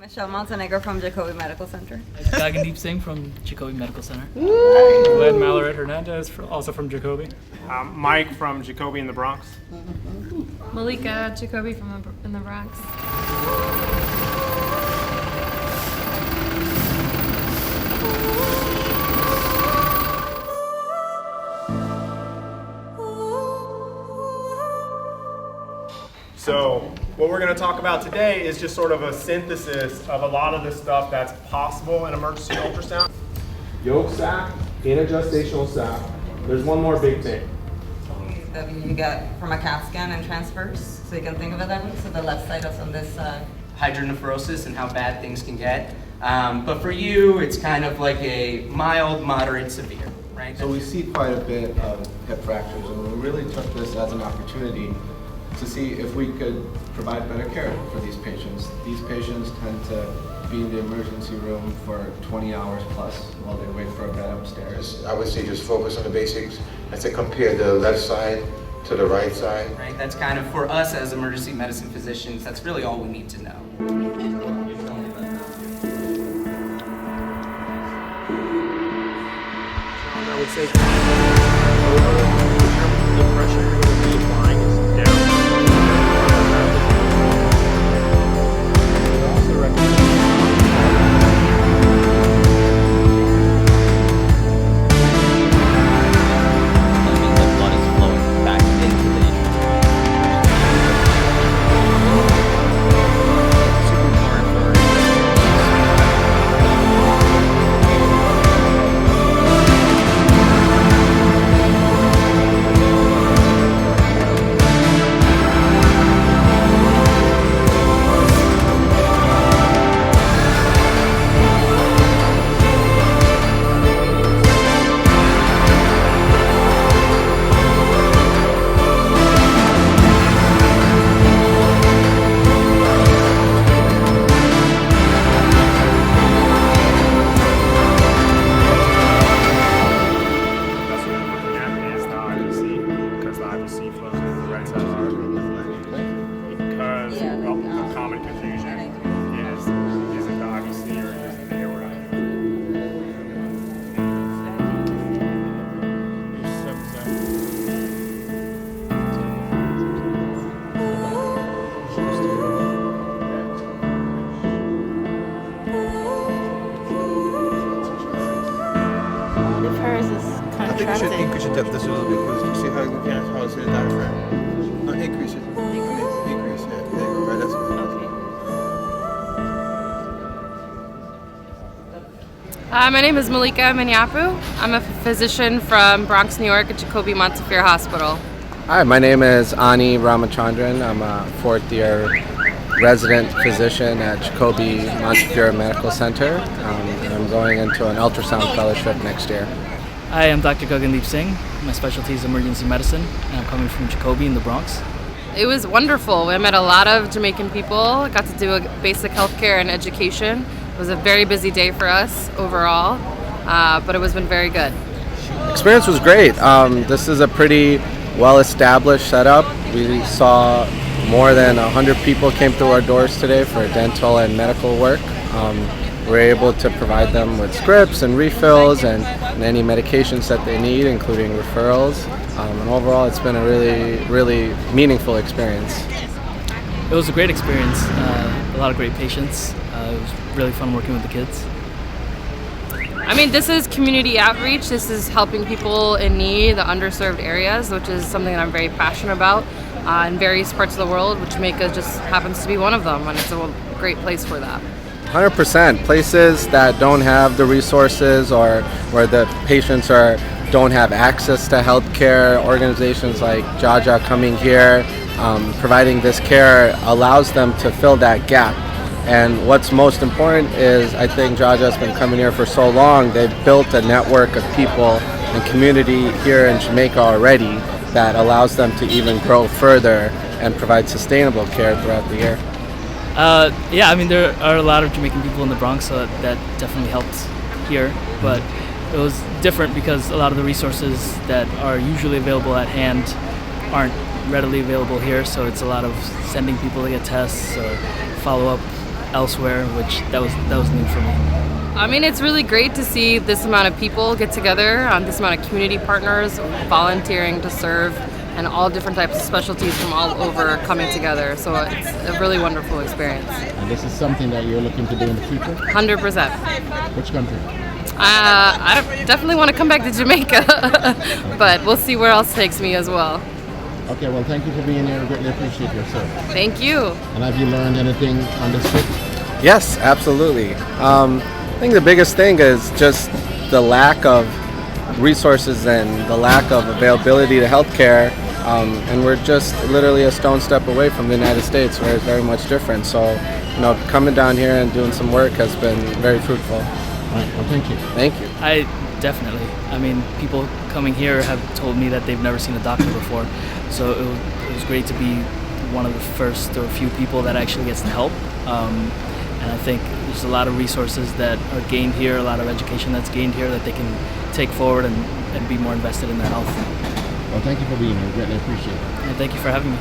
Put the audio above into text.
Michelle Montenegro from Jacobi Medical Center. Gagandeep Singh from Jacobi Medical Center. Len Malaret Hernandez, also from Jacobi. Mike from Jacobi in the Bronx. Malika, Jacobi in the Bronx. So what we're going to talk about today is just sort of a synthesis of a lot of the stuff that's possible in emergency ultrasound. Yolk sac, intergestational sac. There's one more big thing. You get from a CAT scan and transfers, so you can think of it that way. So the left side is on this side. Hydronephrosis and how bad things can get. But for you, it's kind of like a mild, moderate, severe, right? So we see quite a bit of hip fractures, and we really took this as an opportunity to see if we could provide better care for these patients. These patients tend to be in the emergency room for 20 hours plus while they wait for a bed upstairs. I would say just focus on the basics. I say compare the left side to the right side. Right, that's kind of, for us as emergency medicine physicians, that's really all we need to know. I would say the pressure you're going to be applying is down. We also recommend I think you should increase your depth just a little bit, because you see how you can't how it's in the diaphragm. No, increase it. Increase it. There you go. Right, that's good. My name is Malika Manyapu. I'm a physician from Bronx, New York at Jacobi Montefiore Hospital. Hi, my name is Ani Ramachandran. I'm a fourth-year resident physician at Jacobi Montefiore Medical Center. And I'm going into an ultrasound fellowship next year. Hi, I'm Dr. Gagandeep Singh. My specialty is emergency medicine, and I'm coming from Jacobi in the Bronx. It was wonderful. I met a lot of Jamaican people. I got to do a basic healthcare and education. It was a very busy day for us overall, but it has been very good. Experience was great. This is a pretty well-established setup. We saw more than 100 people came through our doors today for dental and medical work. We're able to provide them with scripts and refills and any medications that they need, including referrals. And overall, it's been a really meaningful experience. It was a great experience. A lot of great patients. It was really fun working with the kids. I mean, this is community outreach. This is helping people in need, the underserved areas, which is something that I'm very passionate about in various parts of the world, which Jamaica just happens to be one of them, and it's a great place for that. 100%. Places that don't have the resources or where the patients don't have access to health care, organizations like JAHJAH coming here, providing this care allows them to fill that gap. And what's most important is, I think JAHJAH's been coming here for so long, they've built a network of people and community here in Jamaica already that allows them to even grow further and provide sustainable care throughout the year. Yeah, I mean, there are a lot of Jamaican people in the Bronx, so that definitely helped here, but it was different because a lot of the resources that are usually available at hand aren't readily available here, so it's a lot of sending people to get tests or follow up elsewhere, which that was new for me. I mean, it's really great to see this amount of people get together, this amount of community partners volunteering to serve, and all different types of specialties from all over coming together. So it's a really wonderful experience. And this is something that you're looking to do in the future? 100%. Which country? I definitely want to come back to Jamaica, but we'll see where else takes me as well. Okay, well, thank you for being here. I greatly appreciate your service. Thank you. And have you learned anything on this trip? Yes, absolutely. I think the biggest thing is just the lack of resources and the lack of availability to healthcare, and we're just literally a stone step away from the United States, where it's very much different. So, coming down here and doing some work has been very fruitful. All right, well, thank you. Thank you. I definitely. I mean, people coming here have told me that they've never seen a doctor before, so it was great to be one of the first or few people that actually gets to help. And I think there's a lot of resources that are gained here, a lot of education that's gained here that they can take forward and be more invested in their health. Well, thank you for being here. Greatly appreciate it. And thank you for having me.